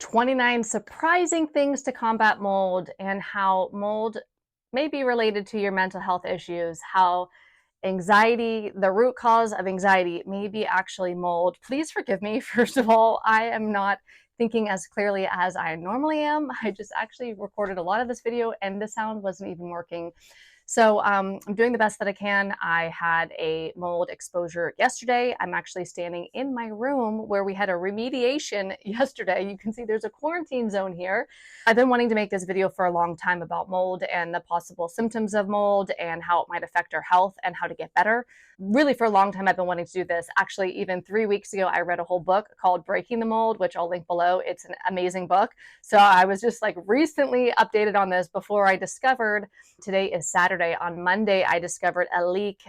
29 surprising things to combat mold and how mold may be related to your mental health issues, how anxiety, the root cause of anxiety may be actually mold. Please forgive me. First of all, I am not thinking as clearly as I normally am. I just actually recorded a lot of this video and the sound wasn't even working. So I'm doing the best that I can. I had a mold exposure yesterday. I'm actually standing in my room where we had a remediation yesterday. You can see there's a quarantine zone here. I've been wanting to make this video for a long time about mold and the possible symptoms of mold and how it might affect our health and how to get better. Really, for a long time, I've been wanting to do this. Actually, even 3 weeks ago, I read a whole book called Breaking the Mold, which I'll link below. It's an amazing book. So I was just like recently updated on this before I discovered. Today is Saturday. On Monday, I discovered a leak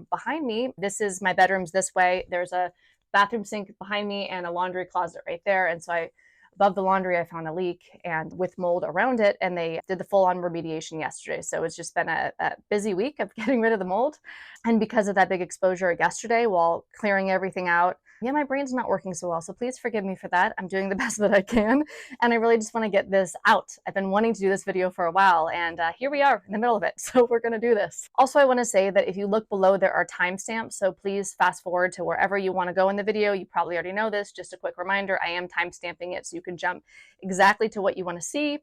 behind me. This is my bedroom's this way. There's a bathroom sink behind me and a laundry closet right there. And so above the laundry, I found a leak and with mold around it, and they did the full-on remediation yesterday. So it's just been a busy week of getting rid of the mold. And because of that big exposure yesterday while clearing everything out, yeah, my brain's not working so well. So please forgive me for that. I'm doing the best that I can. And I really just want to get this out. I've been wanting to do this video for a while, and here we are in the middle of it. So we're going to do this. Also, I want to say that if you look below, there are timestamps. So please fast forward to wherever you want to go in the video. You probably already know this. Just a quick reminder, I am timestamping it so you can jump exactly to what you want to see.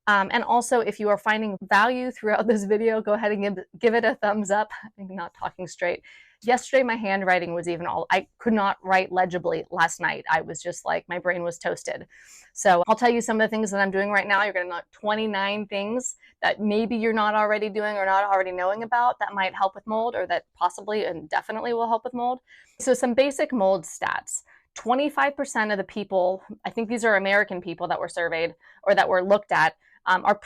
And also, if you are finding value throughout this video, go ahead and give it a thumbs up. I'm not talking straight. Yesterday, my handwriting was I could not write legibly last night. I was just like, my brain was toasted. So I'll tell you some of the things that I'm doing right now. You're going to know 29 things that maybe you're not already doing or not already knowing about that might help with mold, or that possibly and definitely will help with mold. So some basic mold stats. 25% of the people, I think these are American people that were surveyed or that were looked at, are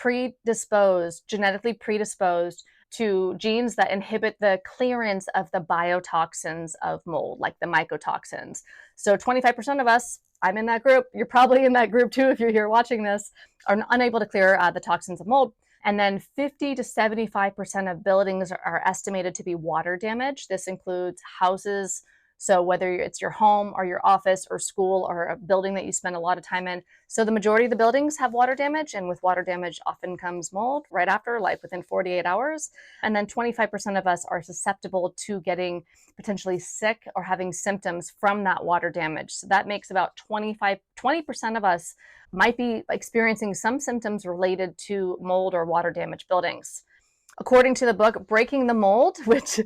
genetically predisposed to genes that inhibit the clearance of the biotoxins of mold, like the mycotoxins. So 25% of us, I'm in that group, you're probably in that group too if you're here watching this, are unable to clear the toxins of mold. And then 50 to 75% of buildings are estimated to be water damaged. This includes houses, so whether it's your home or your office or school or a building that you spend a lot of time in. So the majority of the buildings have water damage, and with water damage often comes mold right after, like within 48 hours. And then 25% of us are susceptible to getting potentially sick or having symptoms from that water damage. So that makes about 20% of us might be experiencing some symptoms related to mold or water damaged buildings. According to the book Breaking the Mold, which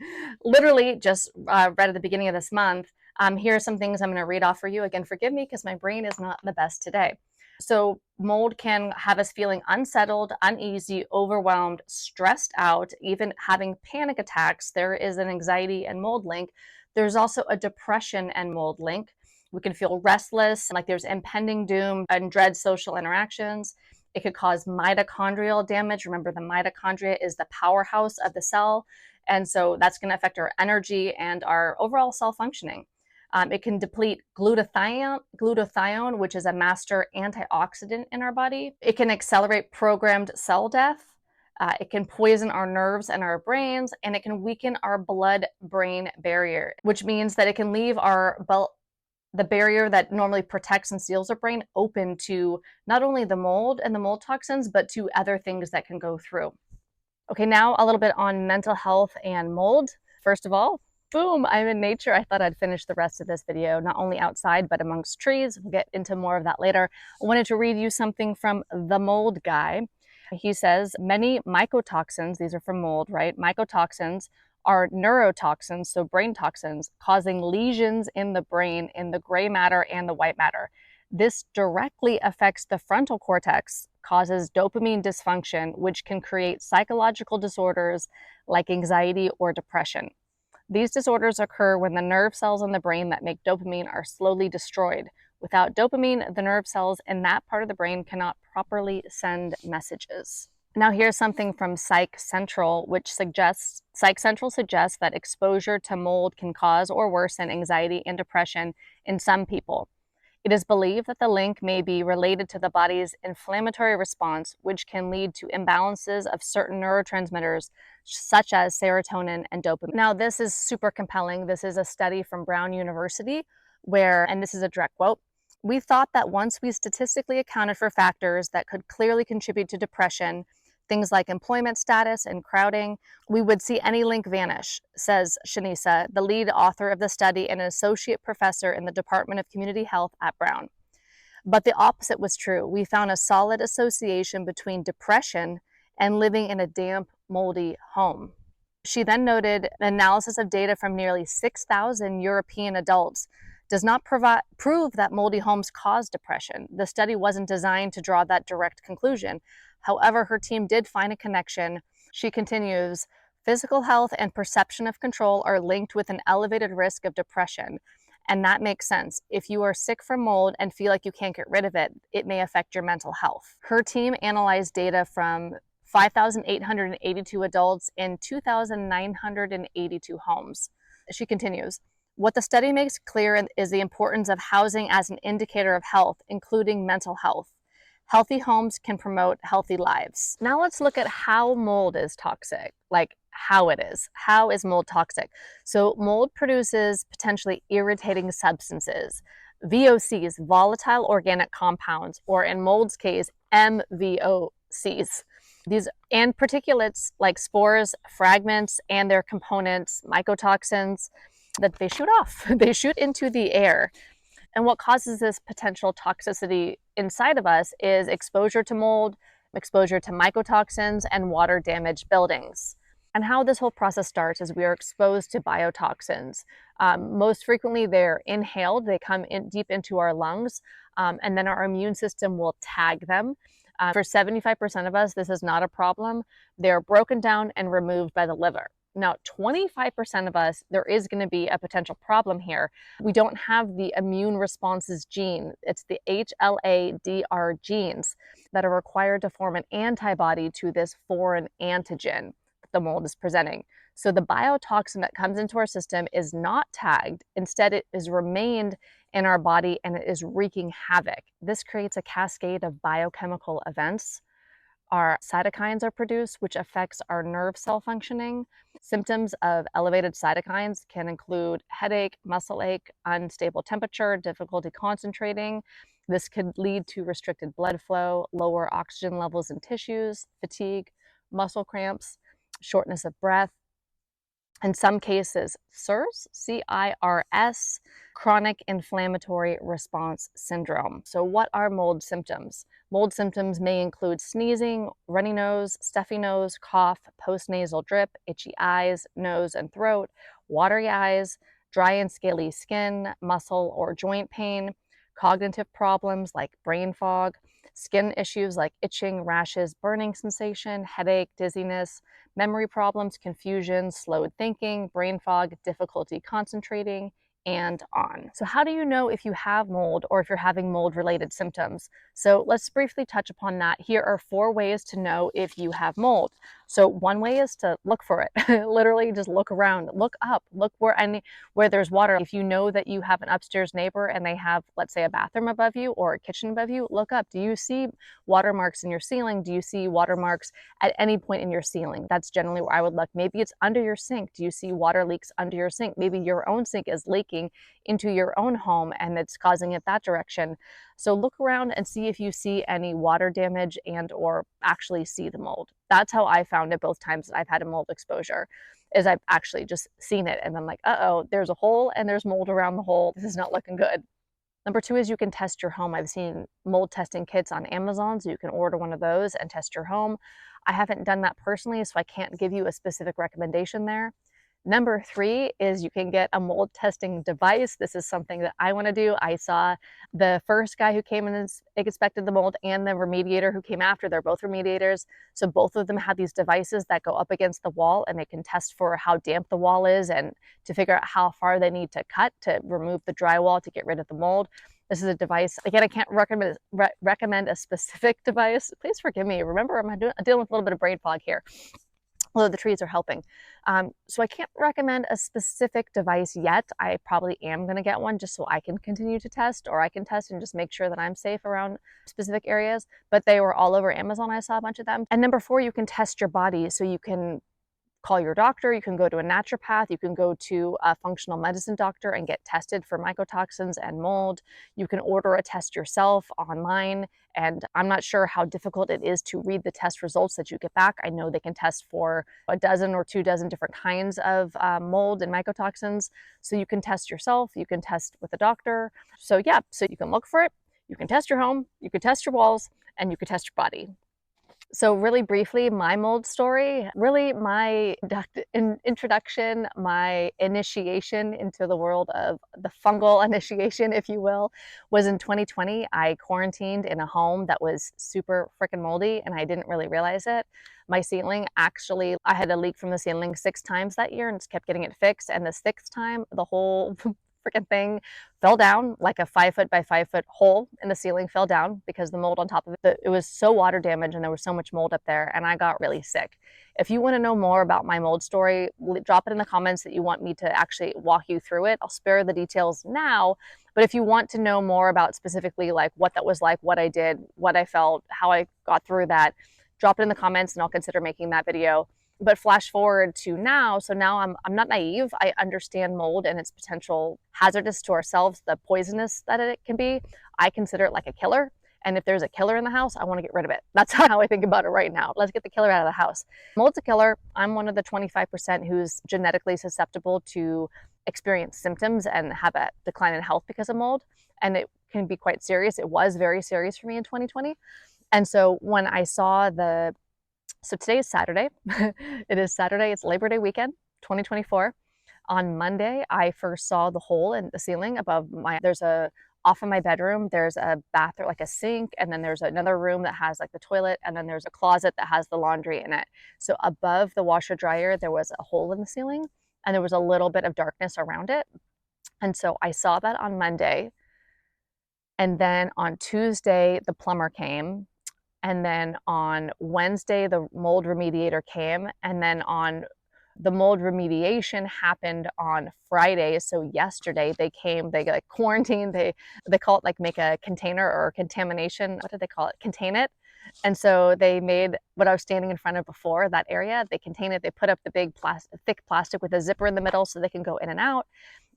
literally just read at the beginning of this month, here are some things I'm going to read off for you. Again, forgive me because my brain is not the best today. So mold can have us feeling unsettled, uneasy, overwhelmed, stressed out, even having panic attacks. There is an anxiety and mold link. There's also a depression and mold link. We can feel restless, like there's impending doom and dread social interactions. It could cause mitochondrial damage. Remember, the mitochondria is the powerhouse of the cell. And so that's going to affect our energy and our overall cell functioning. It can deplete glutathione, which is a master antioxidant in our body. It can accelerate programmed cell death. It can poison our nerves and our brains, and it can weaken our blood-brain barrier, which means that it can leave the barrier that normally protects and seals our brain open to not only the mold and the mold toxins, but to other things that can go through. Okay, now a little bit on mental health and mold. First of all, boom, I'm in nature. I thought I'd finish the rest of this video, not only outside, but amongst trees. We'll get into more of that later. I wanted to read you something from The Mold Guy. He says, many mycotoxins, these are from mold, right? Mycotoxins are neurotoxins, so brain toxins, causing lesions in the brain in the gray matter and the white matter. This directly affects the frontal cortex, causes dopamine dysfunction, which can create psychological disorders like anxiety or depression. These disorders occur when the nerve cells in the brain that make dopamine are slowly destroyed. Without dopamine, the nerve cells in that part of the brain cannot properly send messages. Now here's something from Psych Central, which suggests that exposure to mold can cause or worsen anxiety and depression in some people. It is believed that the link may be related to the body's inflammatory response, which can lead to imbalances of certain neurotransmitters, such as serotonin and dopamine. Now, this is super compelling. This is a study from Brown University and this is a direct quote, We thought that once we statistically accounted for factors that could clearly contribute to depression, things like employment status and crowding, we would see any link vanish, says Shanisa, the lead author of the study and an associate professor in the Department of Community Health at Brown. But the opposite was true. We found a solid association between depression and living in a damp, moldy home. She then noted an analysis of data from nearly 6,000 European adults does not prove that moldy homes cause depression. The study wasn't designed to draw that direct conclusion. However, her team did find a connection. She continues, physical health and perception of control are linked with an elevated risk of depression. And that makes sense. If you are sick from mold and feel like you can't get rid of it, it may affect your mental health. Her team analyzed data from 5,882 adults in 2,982 homes. She continues, what the study makes clear is the importance of housing as an indicator of health, including mental health. Healthy homes can promote healthy lives. Now let's look at how mold is toxic, like how it is. How is mold toxic? So mold produces potentially irritating substances, VOCs, volatile organic compounds, or in mold's case, MVOCs. These and particulates like spores, fragments, and their components, mycotoxins, that they shoot off. They shoot into the air. And what causes this potential toxicity inside of us is exposure to mold, exposure to mycotoxins, and water damaged buildings. And how this whole process starts is we are exposed to biotoxins. Most frequently, they're inhaled, they come in deep into our lungs, and then our immune system will tag them. For 75% of us, this is not a problem. They're broken down and removed by the liver. Now, 25% of us, there is going to be a potential problem here. We don't have the immune responses gene. It's the HLA-DR genes that are required to form an antibody to this foreign antigen that the mold is presenting. So the biotoxin that comes into our system is not tagged. Instead, it is remained in our body and it is wreaking havoc. This creates a cascade of biochemical events. Our cytokines are produced, which affects our nerve cell functioning. Symptoms of elevated cytokines can include headache, muscle ache, unstable temperature, difficulty concentrating. This could lead to restricted blood flow, lower oxygen levels in tissues, fatigue, muscle cramps, shortness of breath. In some cases, CIRS, C-I-R-S, chronic inflammatory response syndrome. So what are mold symptoms? Mold symptoms may include sneezing, runny nose, stuffy nose, cough, postnasal drip, itchy eyes, nose and throat, watery eyes, dry and scaly skin, muscle or joint pain, cognitive problems like brain fog, skin issues like itching, rashes, burning sensation, headache, dizziness, memory problems, confusion, slowed thinking, brain fog, difficulty concentrating, and on. So how do you know if you have mold or if you're having mold-related symptoms? So let's briefly touch upon that. Here are 4 ways to know if you have mold. So one way is to look for it. Literally just look around, look up, look where there's water. If you know that you have an upstairs neighbor and they have, let's say, a bathroom above you or a kitchen above you, look up. Do you see watermarks in your ceiling? Do you see watermarks at any point in your ceiling? That's generally where I would look. Maybe it's under your sink. Do you see water leaks under your sink? Maybe your own sink is leaking into your own home and it's causing it that direction. So look around and see if you see any water damage and or actually see the mold. That's how I found it both times that I've had a mold exposure, is I've actually just seen it and I'm like, uh-oh, there's a hole and there's mold around the hole. This is not looking good. Number 2 is you can test your home. I've seen mold testing kits on Amazon, so you can order one of those and test your home. I haven't done that personally, so I can't give you a specific recommendation there. Number 3 is you can get a mold testing device. This is something that I want to do. I saw the first guy who came and inspected the mold and the remediator who came after. They're both remediators. So both of them have these devices that go up against the wall and they can test for how damp the wall is and to figure out how far they need to cut to remove the drywall to get rid of the mold. This is a device. Again, I can't recommend a specific device. Please forgive me. Remember, I'm dealing with a little bit of brain fog here, although the trees are helping. So I can't recommend a specific device yet. I probably am going to get one just so I can continue to test, or I can test and just make sure that I'm safe around specific areas. But they were all over Amazon. I saw a bunch of them. And number 4, you can test your body. So you can call your doctor, you can go to a naturopath, you can go to a functional medicine doctor and get tested for mycotoxins and mold. You can order a test yourself online, and I'm not sure how difficult it is to read the test results that you get back. I know they can test for a dozen or 2 dozen different kinds of mold and mycotoxins. So you can test yourself, you can test with a doctor. So yeah, so you can look for it, you can test your home, you can test your walls, and you can test your body. So really briefly, my mold story, really my introduction, my initiation into the world of the fungal initiation, if you will, was in 2020. I quarantined in a home that was super freaking moldy and I didn't really realize it. My ceiling, actually, I had a leak from the ceiling 6 times that year and just kept getting it fixed. And the 6th time, the whole freaking thing fell down, like a 5 foot by 5 foot hole in the ceiling fell down because the mold on top of it was so water damaged and there was so much mold up there, and I got really sick. If you want to know more about my mold story, drop it in the comments that you want me to actually walk you through it. I'll spare the details now, but if you want to know more about specifically like what that was like, what I did, what I felt, how I got through that, drop it in the comments and I'll consider making that video. But flash forward to now, so now I'm not naive. I understand mold and its potential hazardous to ourselves, the poisonous that it can be. I consider it like a killer. And if there's a killer in the house, I want to get rid of it. That's how I think about it right now. Let's get the killer out of the house. Mold's a killer. I'm one of the 25% who's genetically susceptible to experience symptoms and have a decline in health because of mold. And it can be quite serious. It was very serious for me in 2020. And so when I saw so today is Saturday. It is Saturday. It's Labor Day weekend, 2024. On Monday, I first saw the hole in the ceiling above off of my bedroom, there's a bathroom, like a sink, and then there's another room that has like the toilet, and then there's a closet that has the laundry in it. So above the washer dryer, there was a hole in the ceiling, and there was a little bit of darkness around it. And so I saw that on Monday. And then on Tuesday, the plumber came. And then on Wednesday, the mold remediator came. And then the mold remediation happened on Friday. So yesterday they came, they like quarantined, they call it like make a container or contamination. What did they call it? Contain it. And so they made what I was standing in front of before, that area, they contain it. They put up the big thick plastic with a zipper in the middle so they can go in and out.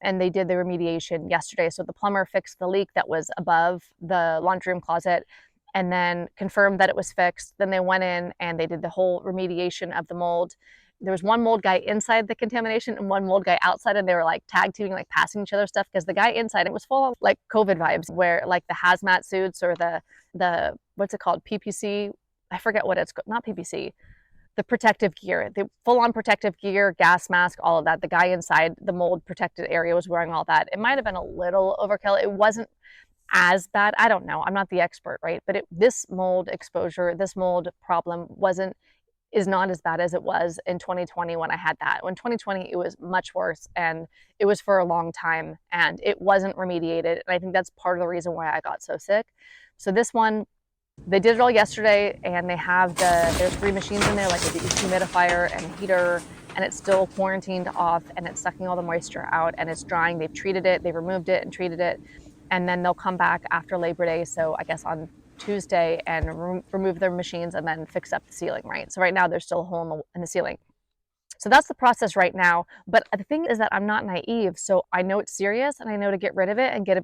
And they did the remediation yesterday. So the plumber fixed the leak that was above the laundry room closet and then confirmed that it was fixed. Then they went in and they did the whole remediation of the mold. There was one mold guy inside the contamination and one mold guy outside, and they were like tag teaming, like passing each other stuff, because the guy inside, it was full of like COVID vibes, where like the hazmat suits or the what's it called, PPC, I forget what it's called, not PPC, the protective gear, the full-on protective gear, gas mask, all of that. The guy inside the mold protected area was wearing all that. It might have been a little overkill. It wasn't as bad. I don't know. I'm not the expert, right? But this mold exposure, this mold problem is not as bad as it was in 2020 when I had that. In 2020, it was much worse, and it was for a long time, and it wasn't remediated. And I think that's part of the reason why I got so sick. So this one, they did it all yesterday, and they have there's 3 machines in there, like a dehumidifier and a heater, and it's still quarantined off, and it's sucking all the moisture out, and it's drying. They've treated it, they've removed it and treated it. And then they'll come back after Labor Day, so I guess on Tuesday, and remove their machines and then fix up the ceiling, right? So right now there's still a hole in the ceiling. So that's the process right now. But the thing is that I'm not naive, so I know it's serious, and I know to get rid of it and get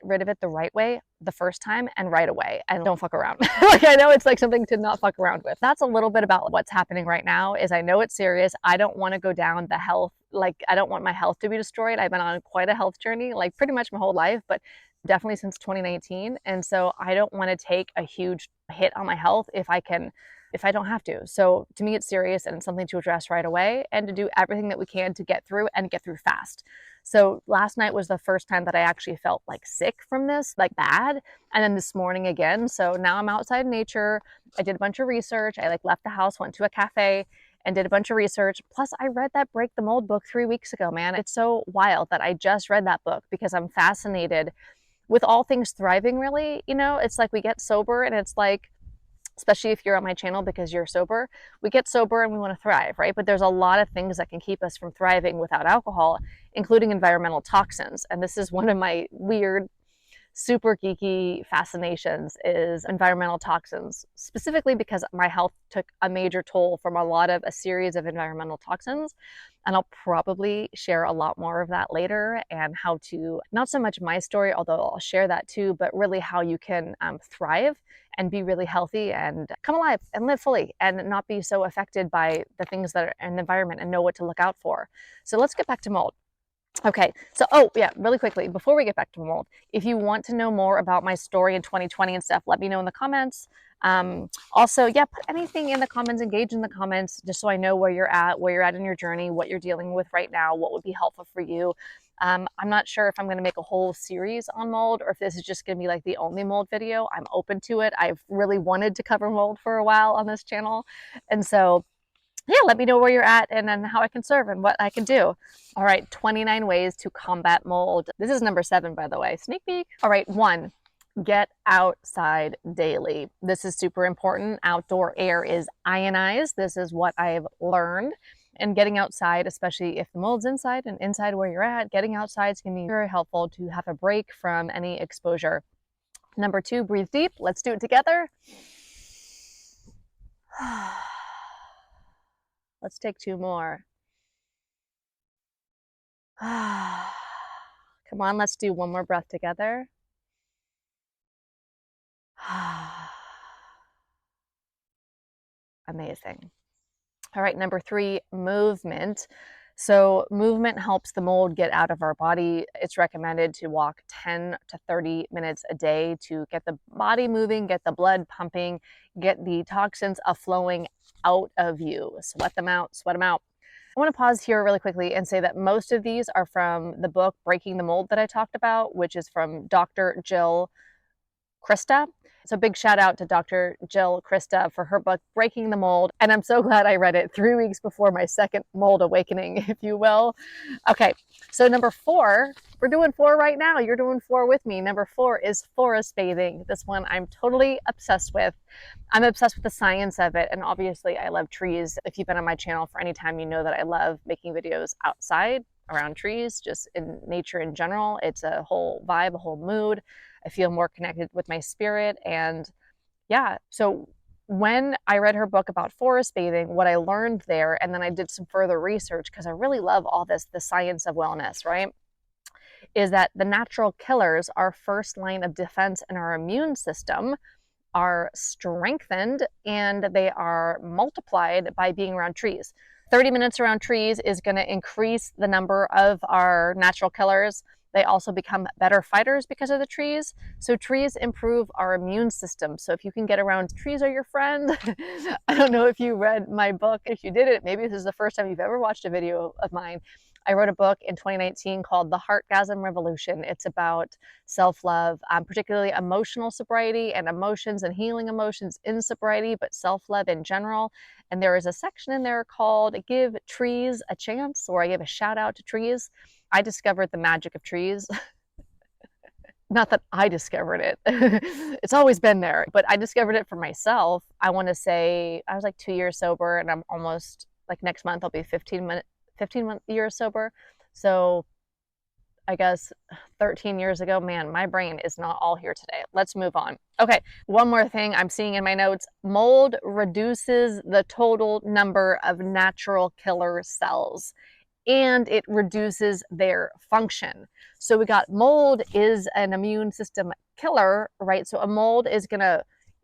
rid of it the right way the first time and right away, and don't fuck around. Like, I know it's like something to not fuck around with. That's a little bit about what's happening right now. Is I know it's serious. I don't want to go down the health, like I don't want my health to be destroyed. I've been on quite a health journey, like pretty much my whole life, but definitely since 2019. And so I don't want to take a huge hit on my health if I don't have to. So to me, it's serious, and it's something to address right away, and to do everything that we can to get through and get through fast. So last night was the first time that I actually felt like sick from this, like bad. And then this morning again. So now I'm outside in nature. I did a bunch of research. I like left the house, went to a cafe, and did a bunch of research. Plus I read that Break the Mold book 3 weeks ago, man. It's so wild that I just read that book because I'm fascinated with all things thriving, really. You know, it's like we get sober, and it's like, especially if you're on my channel because you're sober, we get sober and we want to thrive, right? But there's a lot of things that can keep us from thriving without alcohol, including environmental toxins. And this is one of my weird super geeky fascinations is environmental toxins, specifically because my health took a major toll from a series of environmental toxins. And I'll probably share a lot more of that later, and how to, not so much my story, although I'll share that too, but really how you can thrive and be really healthy and come alive and live fully and not be so affected by the things that are in the environment, and know what to look out for. So let's get back to mold. Okay, so, oh yeah, really quickly, before we get back to mold, if you want to know more about my story in 2020 and stuff, let me know in the comments. Also, yeah, put anything in the comments, engage in the comments, just so I know where you're at in your journey, what you're dealing with right now, what would be helpful for you. I'm not sure if I'm going to make a whole series on mold, or if this is just going to be like the only mold video. I'm open to it. I've really wanted to cover mold for a while on this channel. And so, yeah, let me know where you're at and then how I can serve and what I can do. All right, 29 ways to combat mold. This is number 7, by the way. Sneak peek. All right, 1, get outside daily. This is super important. Outdoor air is ionized. This is what I've learned. And getting outside, especially if the mold's inside and inside where you're at, getting outside is going to be very helpful to have a break from any exposure. Number 2, breathe deep. Let's do it together. Let's take 2 more. Come on, let's do 1 more breath together. Amazing. All right, number 3, movement. So movement helps the mold get out of our body. It's recommended to walk 10 to 30 minutes a day to get the body moving, get the blood pumping, get the toxins flowing out of you. Sweat them out, sweat them out. I want to pause here really quickly and say that most of these are from the book Breaking the Mold that I talked about, which is from Dr. Jill Krista. So big shout out to Dr. Jill Krista for her book, Breaking the Mold. And I'm so glad I read it 3 weeks before my second mold awakening, if you will. Okay, so number 4, we're doing 4 right now. You're doing 4 with me. Number 4 is forest bathing. This one I'm totally obsessed with. I'm obsessed with the science of it. And obviously I love trees. If you've been on my channel for any time, you know that I love making videos outside around trees, just in nature in general. It's a whole vibe, a whole mood. I feel more connected with my spirit. And yeah, so when I read her book about forest bathing, what I learned there, and then I did some further research because I really love all this, the science of wellness, right? Is that the natural killers, our first line of defense in our immune system, are strengthened and they are multiplied by being around trees. 30 minutes around trees is going to increase the number of our natural killers. They also become better fighters because of the trees. So trees improve our immune system. So if you can get around, trees are your friend. I don't know if you read my book. If you didn't, maybe this is the first time you've ever watched a video of mine. I wrote a book in 2019 called The Heartgasm Revolution. It's about self-love, particularly emotional sobriety and emotions and healing emotions in sobriety, but self-love in general. And there is a section in there called Give Trees a Chance, where I give a shout out to trees. I discovered the magic of trees. Not that I discovered it. It's always been there, but I discovered it for myself. I want to say I was like 2 years sober, and I'm almost, like, next month I'll be 15 years sober. So I guess 13 years ago. Man, my brain is not all here today. Let's move on. Okay, one more thing I'm seeing in my notes. Mold reduces the total number of natural killer cells, and it reduces their function. So we got mold is an immune system killer, right? So a mold is going to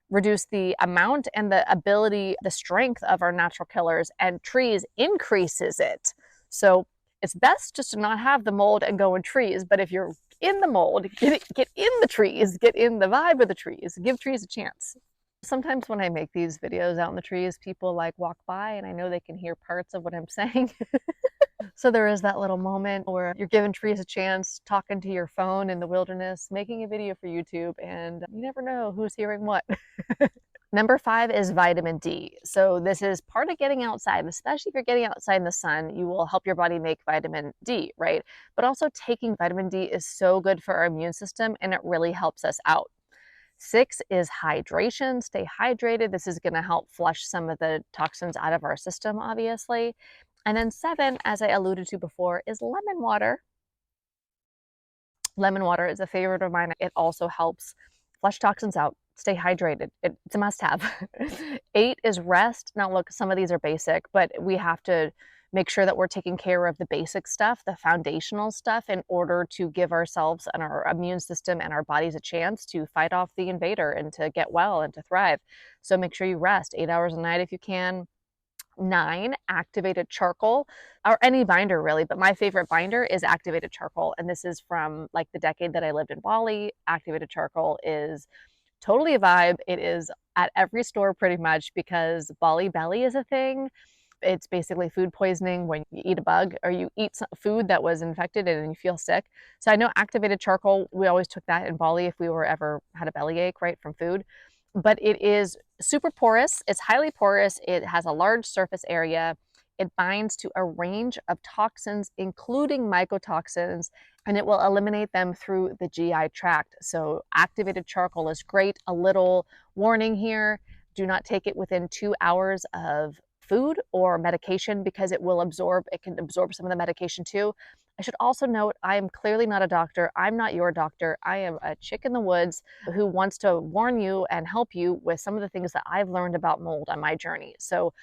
reduce the amount and the ability, the strength of our natural killers, and trees increases it. So it's best just to not have the mold and go in trees. But if you're in the mold, get in the trees, get in the vibe of the trees, give trees a chance. Sometimes when I make these videos out in the trees, people like walk by and I know they can hear parts of what I'm saying. So there is that little moment where you're giving trees a chance, talking to your phone in the wilderness, making a video for YouTube, and you never know who's hearing what. Number 5 is vitamin D. So this is part of getting outside, especially if you're getting outside in the sun, you will help your body make vitamin D, right? But also taking vitamin D is so good for our immune system, and it really helps us out. 6 is hydration. Stay hydrated. This is going to help flush some of the toxins out of our system, obviously. And then 7, as I alluded to before, is lemon water. Lemon water is a favorite of mine. It also helps flush toxins out, stay hydrated. It's a must have. 8 is rest. Now, look, some of these are basic, but we have to make sure that we're taking care of the basic stuff, the foundational stuff, in order to give ourselves and our immune system and our bodies a chance to fight off the invader and to get well and to thrive. So make sure you rest 8 hours a night if you can. 9, activated charcoal, or any binder really, but my favorite binder is activated charcoal. And this is from like the decade that I lived in Bali. Activated charcoal is totally a vibe. It is at every store pretty much because Bali belly is a thing. It's basically food poisoning when you eat a bug or you eat food that was infected and you feel sick. So I know activated charcoal, we always took that in Bali if we were ever had a bellyache, right, from food. But it is super porous. It's highly porous. It has a large surface area. It binds to a range of toxins, including mycotoxins, and it will eliminate them through the GI tract. So activated charcoal is great. A little warning here, do not take it within 2 hours of food or medication because it can absorb some of the medication too. I should also note, I am clearly not a doctor. I'm not your doctor. I am a chick in the woods who wants to warn you and help you with some of the things that I've learned about mold on my journey. So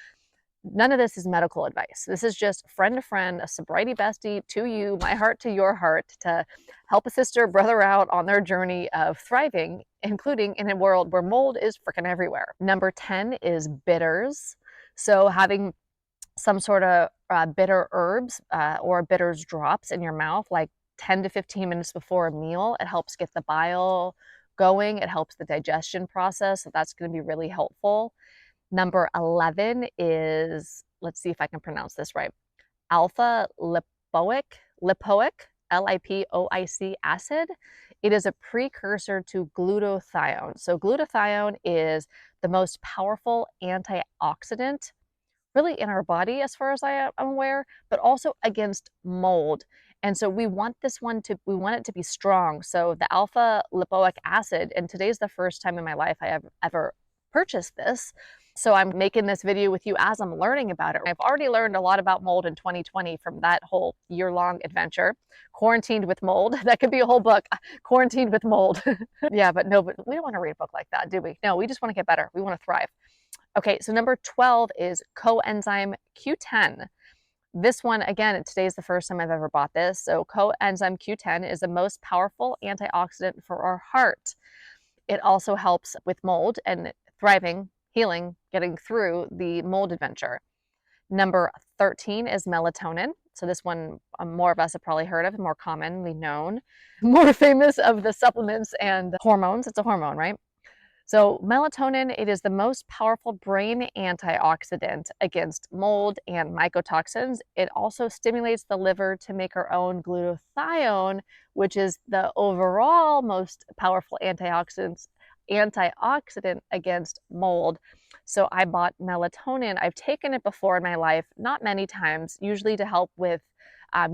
none of this is medical advice. This is just friend to friend, a sobriety bestie to you, my heart to your heart, to help a sister, brother out on their journey of thriving, including in a world where mold is freaking everywhere. Number 10 is bitters. So having some sort of bitter herbs or bitters drops in your mouth, like 10 to 15 minutes before a meal. It helps get the bile going. It helps the digestion process. So that's going to be really helpful. Number 11 is, let's see if I can pronounce this right, alpha lipoic, Lipoic acid. It is a precursor to glutathione. So glutathione is the most powerful antioxidant really in our body as far as I am aware, but also against mold. And so we want we want it to be strong. So the alpha lipoic acid, and today's the first time in my life I have ever purchased this. So I'm making this video with you as I'm learning about it. I've already learned a lot about mold in 2020 from that whole year-long adventure. Quarantined with mold. That could be a whole book. Quarantined with mold. Yeah, but no, but we don't want to read a book like that, do we? No, we just want to get better. We want to thrive. Okay, so number 12 is coenzyme Q10. This one, again, today is the first time I've ever bought this. So coenzyme Q10 is the most powerful antioxidant for our heart. It also helps with mold and thriving, healing, getting through the mold adventure. Number 13 is melatonin. So this one, more of us have probably heard of, more commonly known, more famous of the supplements and hormones. It's a hormone, right? So melatonin, it is the most powerful brain antioxidant against mold and mycotoxins. It also stimulates the liver to make our own glutathione, which is the overall most powerful antioxidant against mold. So I bought melatonin. I've taken it before in my life, not many times, usually to help with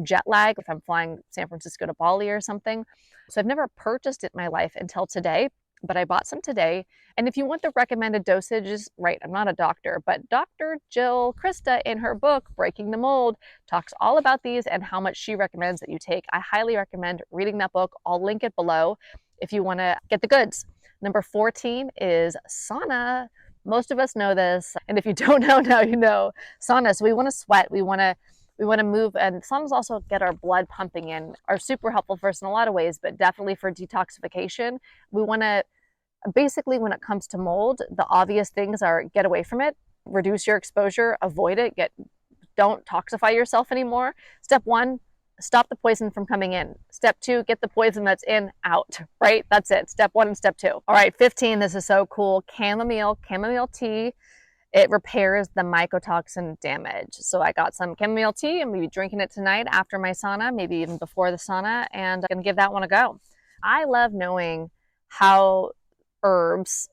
jet lag if I'm flying San Francisco to Bali or something. So I've never purchased it in my life until today, but I bought some today. And if you want the recommended dosages, right, I'm not a doctor, but Dr. Jill Krista in her book, Breaking the Mold, talks all about these and how much she recommends that you take. I highly recommend reading that book. I'll link it below if you want to get the goods. Number 14 is sauna. Most of us know this, and if you don't know now, you know. Sauna, so we want to sweat, we want to move, and saunas also get our blood pumping in, are super helpful for us in a lot of ways, but definitely for detoxification. We want to, basically when it comes to mold, the obvious things are get away from it, reduce your exposure, avoid it, don't toxify yourself anymore. Step 1, stop the poison from coming in. Step 2, get the poison that's in out, right? That's it. Step 1 and step 2. All right, 15, this is so cool. Chamomile tea. It repairs the mycotoxin damage. So I got some chamomile tea. I'm going to be drinking it tonight after my sauna, maybe even before the sauna, and I'm going to give that one a go. I love knowing how herbs,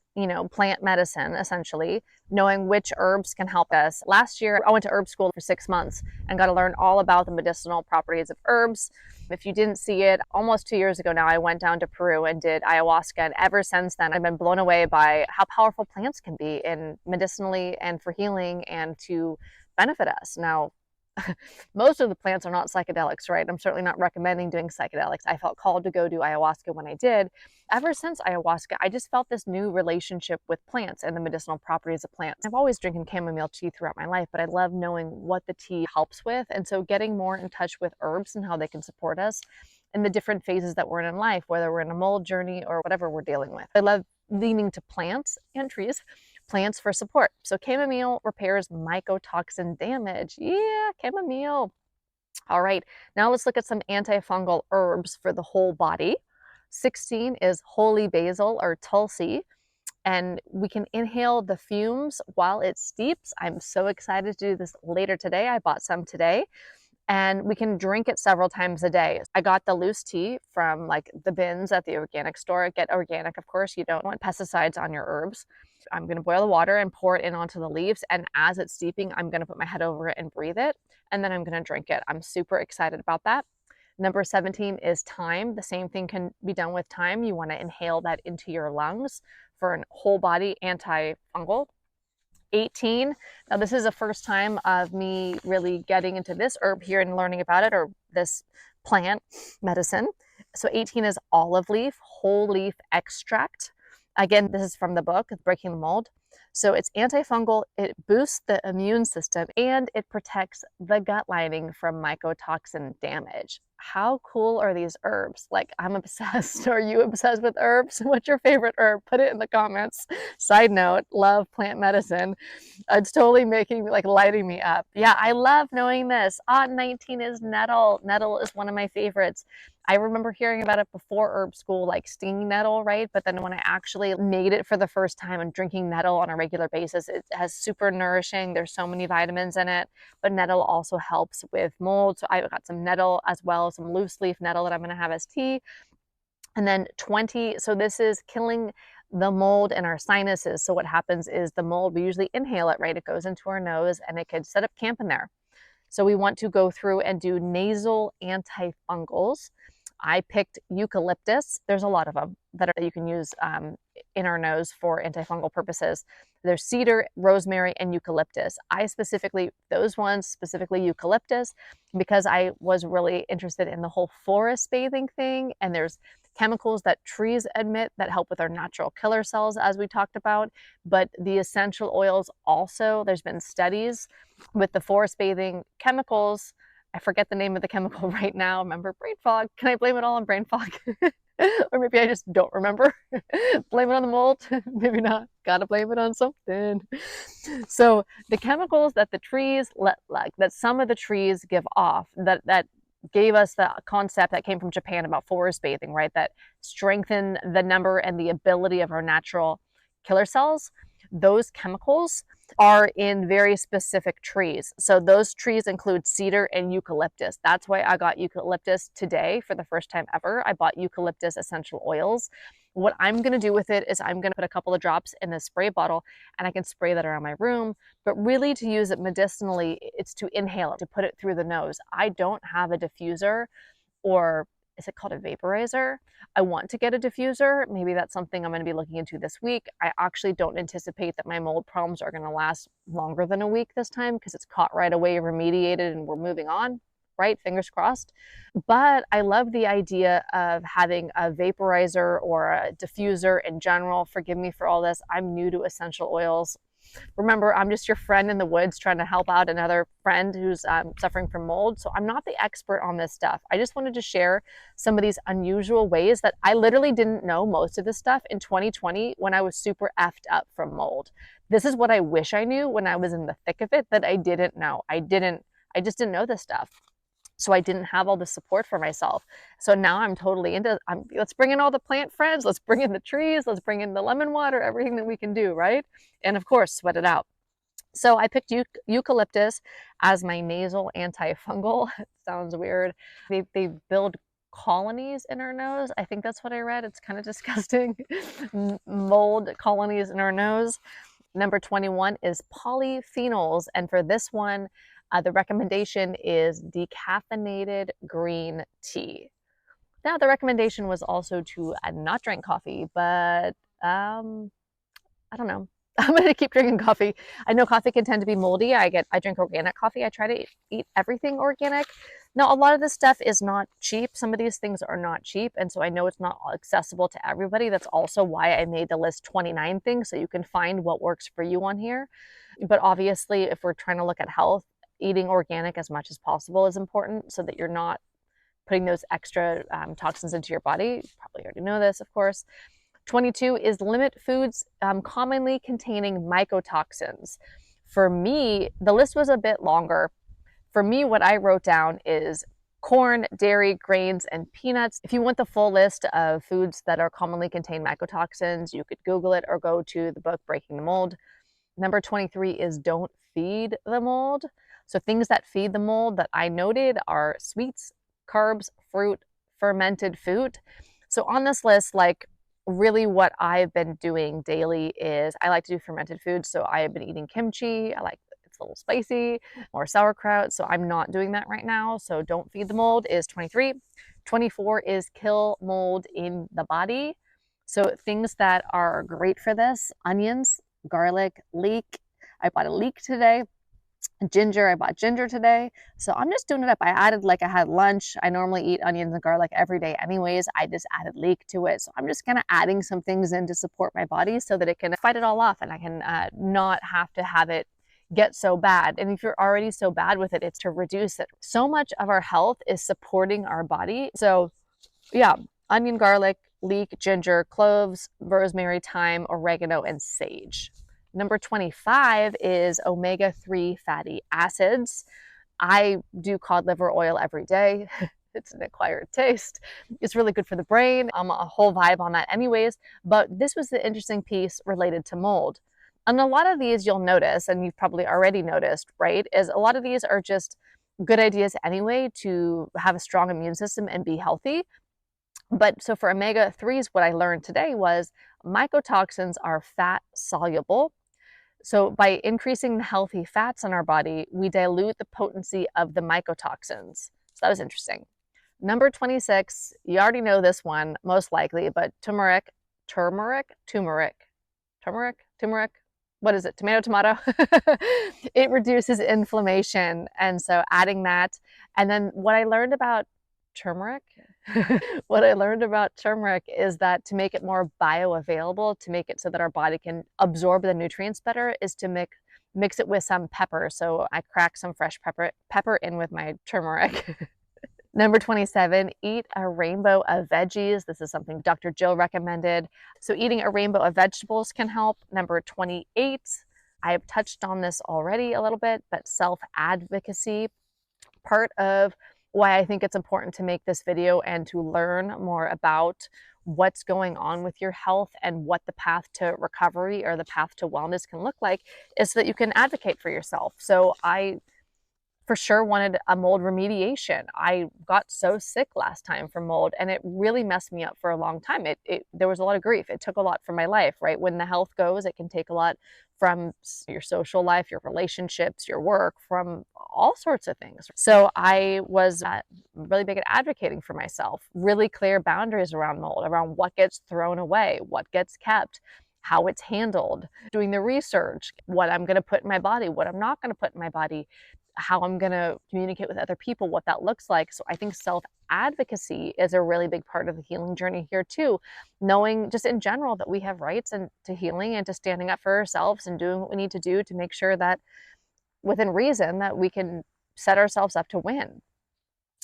plant medicine, essentially, knowing which herbs can help us. Last year, I went to herb school for 6 months and got to learn all about the medicinal properties of herbs. If you didn't see it, almost 2 years ago now, I went down to Peru and did ayahuasca. And ever since then, I've been blown away by how powerful plants can be in medicinally and for healing and to benefit us. Now, Most of the plants are not psychedelics, right? I'm certainly not recommending doing psychedelics. I felt called to go do ayahuasca when I did. Ever since ayahuasca, I just felt this new relationship with plants and the medicinal properties of plants. I've always drinking chamomile tea throughout my life, but I love knowing what the tea helps with. And so getting more in touch with herbs and how they can support us in the different phases that we're in life, whether we're in a mold journey or whatever we're dealing with. I love leaning to plants and trees, plants for support. So chamomile repairs mycotoxin damage. Yeah, chamomile. All right, now let's look at some antifungal herbs for the whole body. 16 is holy basil or tulsi, and we can inhale the fumes while it steeps. I'm so excited to do this later today. I bought some today, and we can drink it several times a day. I got the loose tea from like the bins at the organic store. Get organic, of course. You don't want pesticides on your herbs. I'm going to boil the water and pour it in onto the leaves. And as it's steeping, I'm going to put my head over it and breathe it. And then I'm going to drink it. I'm super excited about that. Number 17 is thyme. The same thing can be done with thyme. You want to inhale that into your lungs for a whole body antifungal. 18. Now, this is the first time of me really getting into this herb here and learning about it, or this plant medicine. So 18 is olive leaf, whole leaf extract. Again, this is from the book, Breaking the Mold. So it's antifungal, it boosts the immune system, and it protects the gut lining from mycotoxin damage. How cool are these herbs? Like, I'm obsessed. Are you obsessed with herbs? What's your favorite herb? Put it in the comments. Side note, love plant medicine. It's totally making me, like, lighting me up. Yeah, I love knowing this. 19 is nettle. Nettle is one of my favorites. I remember hearing about it before herb school, like stinging nettle, right? But then when I actually made it for the first time and drinking nettle on a regular basis, it has super nourishing. There's so many vitamins in it, but nettle also helps with mold. So I got some nettle as well, some loose leaf nettle that I'm going to have as tea. And then 20, so this is killing the mold in our sinuses. So what happens is the mold, we usually inhale it, right? It goes into our nose and it could set up camp in there. So we want to go through and do nasal antifungals. I picked eucalyptus. There's a lot of them that you can use in our nose for antifungal purposes. There's cedar, rosemary, and eucalyptus. I specifically, those ones, specifically eucalyptus, because I was really interested in the whole forest bathing thing. And there's chemicals that trees emit that help with our natural killer cells, as we talked about. But the essential oils also, there's been studies with the forest bathing chemicals. I forget the name of the chemical right now. Remember brain fog? Can I blame it all on brain fog? Or maybe I just don't remember. Blame it on the mold? Maybe not. Gotta blame it on something. So the chemicals that the trees that some of the trees give off, that gave us the concept that came from Japan about forest bathing, right? That strengthen the number and the ability of our natural killer cells. Those chemicals are in very specific trees. So those trees include cedar and eucalyptus. That's why I got eucalyptus today for the first time ever. I bought eucalyptus essential oils. What I'm going to do with it is I'm going to put a couple of drops in this spray bottle and I can spray that around my room. But really, to use it medicinally, it's to inhale it, to put it through the nose. I don't have a diffuser, or is it called a vaporizer? I want to get a diffuser. Maybe that's something I'm going to be looking into this week. I actually don't anticipate that my mold problems are going to last longer than a week this time, because it's caught right away, remediated, and we're moving on, right? Fingers crossed. But I love the idea of having a vaporizer or a diffuser in general. Forgive me for all this. I'm new to essential oils. Remember, I'm just your friend in the woods trying to help out another friend who's suffering from mold. So I'm not the expert on this stuff. I just wanted to share some of these unusual ways that I literally didn't know most of this stuff in 2020 when I was super effed up from mold. This is what I wish I knew when I was in the thick of it that I didn't know. I just didn't know this stuff. So I didn't have all the support for myself. So now I'm totally into, let's bring in all the plant friends, let's bring in the trees, let's bring in the lemon water, everything that we can do, right? And of course, sweat it out. So I picked eucalyptus as my nasal antifungal. It sounds weird. They build colonies in our nose. I think that's what I read. It's kind of disgusting. Mold colonies in our nose. Number 21 is polyphenols. And for this one, the recommendation is decaffeinated green tea. Now, the recommendation was also to not drink coffee, but I don't know. I'm going to keep drinking coffee. I know coffee can tend to be moldy. I drink organic coffee. I try to eat everything organic. Now, a lot of this stuff is not cheap. Some of these things are not cheap. And so I know it's not accessible to everybody. That's also why I made the list 29 things so you can find what works for you on here. But obviously, if we're trying to look at health, eating organic as much as possible is important so that you're not putting those extra toxins into your body. You probably already know this, of course. 22 is limit foods commonly containing mycotoxins. For me, the list was a bit longer. For me, what I wrote down is corn, dairy, grains, and peanuts. If you want the full list of foods that are commonly contain mycotoxins, you could Google it or go to the book Breaking the Mold. Number 23 is don't feed the mold. So things that feed the mold that I noted are sweets, carbs, fruit, fermented food. So on this list, like really what I've been doing daily is I like to do fermented foods. So I have been eating kimchi. I like it's a little spicy, or sauerkraut. So I'm not doing that right now. So don't feed the mold is 23. 24 is kill mold in the body. So things that are great for this: onions, garlic, leek. I bought a leek today. Ginger, I bought ginger today. So I'm just doing it up. I added, like, I had lunch. I normally eat onions and garlic every day anyways. I just added leek to it. So I'm just kind of adding some things in to support my body so that it can fight it all off and I can not have to have it get so bad. And if you're already so bad with it, it's to reduce it. So much of our health is supporting our body. So yeah, onion, garlic, leek, ginger, cloves, rosemary, thyme, oregano, and sage. Number 25 is omega-3 fatty acids. I do cod liver oil every day. It's an acquired taste. It's really good for the brain. I'm a whole vibe on that anyways, but this was the interesting piece related to mold. And a lot of these you'll notice, and you've probably already noticed, right, is a lot of these are just good ideas anyway to have a strong immune system and be healthy. But so for omega-3s, what I learned today was mycotoxins are fat soluble. So by increasing the healthy fats in our body, we dilute the potency of the mycotoxins. So that was interesting. Number 26, you already know this one most likely, but turmeric. What is it? Tomato. It reduces inflammation. And so adding that. And then what I learned about turmeric what I learned about turmeric is that to make it more bioavailable, to make it so that our body can absorb the nutrients better, is to mix it with some pepper. So I crack some fresh pepper in with my turmeric. Number 27, eat a rainbow of veggies. This is something Dr. Jill recommended. So eating a rainbow of vegetables can help. Number 28, I have touched on this already a little bit, but self-advocacy. Part of why I think it's important to make this video and to learn more about what's going on with your health and what the path to recovery or the path to wellness can look like is so that you can advocate for yourself. So I for sure wanted a mold remediation. I got so sick last time from mold and it really messed me up for a long time. There was a lot of grief. It took a lot from my life, right? When the health goes, it can take a lot from your social life, your relationships, your work, from all sorts of things. So I was really big at advocating for myself, really clear boundaries around mold, around what gets thrown away, what gets kept, how it's handled, doing the research, what I'm going to put in my body, what I'm not going to put in my body, how I'm going to communicate with other people, what that looks like. So I think self-advocacy is a really big part of the healing journey here too. Knowing just in general that we have rights and to healing and to standing up for ourselves and doing what we need to do to make sure that within reason that we can set ourselves up to win.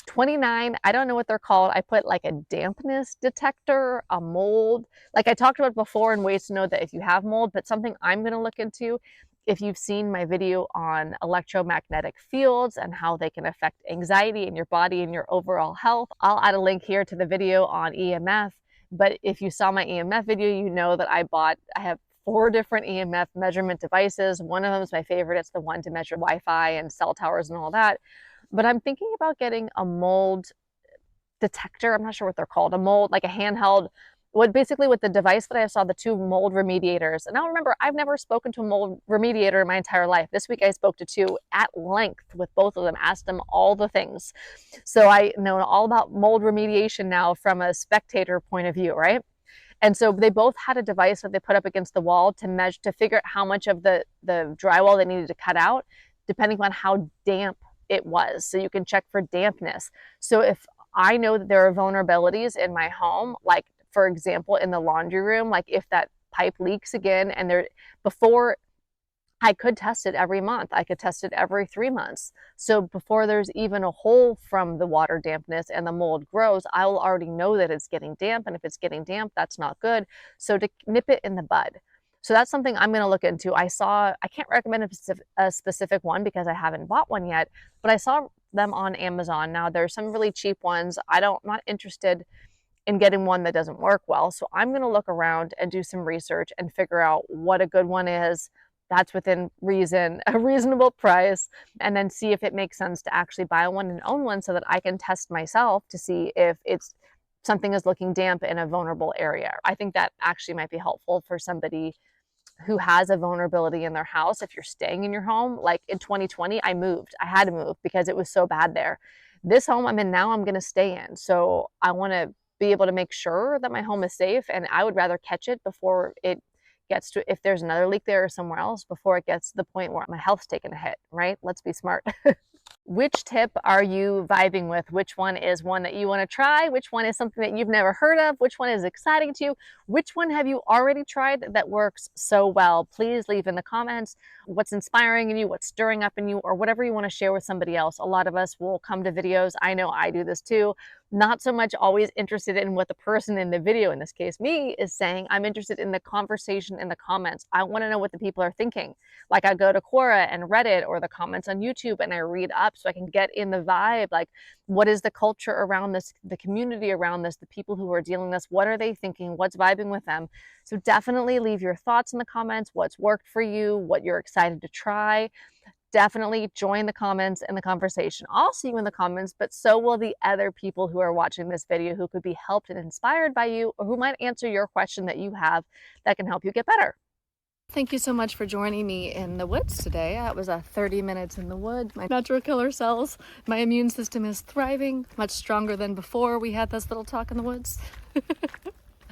29, I don't know what they're called. I put like a dampness detector, a mold. Like I talked about before in ways to know that if you have mold, but something I'm going to look into, if you've seen my video on electromagnetic fields and how they can affect anxiety in your body and your overall health, I'll add a link here to the video on EMF. But if you saw my EMF video, you know that I have 4 different EMF measurement devices. One of them is my favorite. It's the one to measure Wi-Fi and cell towers and all that. But I'm thinking about getting a mold detector. I'm not sure what they're called. A mold, like a handheld, with the device that I saw, the 2 mold remediators. And now remember, I've never spoken to a mold remediator in my entire life. This week I spoke to 2 at length with both of them, asked them all the things. So I know all about mold remediation now from a spectator point of view, right? And so they both had a device that they put up against the wall to measure, to figure out how much of the drywall they needed to cut out, depending on how damp it was. So you can check for dampness. So if I know that there are vulnerabilities in my home, like for example, in the laundry room, like if that pipe leaks again and there before I could test it every month. I could test it every 3 months. So before there's even a hole from the water dampness and the mold grows, I'll already know that it's getting damp. And if it's getting damp, that's not good. So to nip it in the bud. So that's something I'm going to look into. I can't recommend a specific one because I haven't bought one yet, but I saw them on Amazon. Now there's some really cheap ones. I'm not interested in getting one that doesn't work well. So I'm going to look around and do some research and figure out what a good one is that's within reason, a reasonable price, and then see if it makes sense to actually buy one and own one so that I can test myself to see if it's something is looking damp in a vulnerable area. I think that actually might be helpful for somebody who has a vulnerability in their house. If you're staying in your home, like in 2020, I moved. I had to move because it was so bad there. This home I'm in now, I'm going to stay in. So I want to be able to make sure that my home is safe, and I would rather catch it before it gets to, if there's another leak there or somewhere else, before it gets to the point where my health's taking a hit, right? Let's be smart. Which tip are you vibing with? Which one is one that you want to try? Which one is something that you've never heard of? Which one is exciting to you? Which one have you already tried that works so well? Please leave in the comments what's inspiring in you, what's stirring up in you, or whatever you want to share with somebody else. A lot of us will come to videos. I know I do this too. Not so much always interested in what the person in the video, in this case me, is saying. I'm interested in the conversation in the comments. I want to know what the people are thinking. Like I go to Quora and Reddit or the comments on YouTube and I read up so I can get in the vibe. Like, what is the culture around this, the community around this, the people who are dealing with this, what are they thinking, what's vibing with them? So definitely leave your thoughts in the comments, what's worked for you, what you're excited to try. Definitely join the comments and the conversation. I'll see you in the comments, but so will the other people who are watching this video who could be helped and inspired by you, or who might answer your question that you have that can help you get better. Thank you so much for joining me in the woods today. That was 30 minutes in the woods. My natural killer cells, my immune system is thriving, much stronger than before we had this little talk in the woods.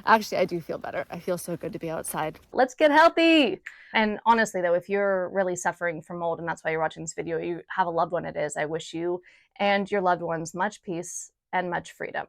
Actually, I do feel better. I feel so good to be outside. Let's get healthy. And honestly, though, if you're really suffering from mold and that's why you're watching this video, you have a loved one it is, I wish you and your loved ones much peace and much freedom.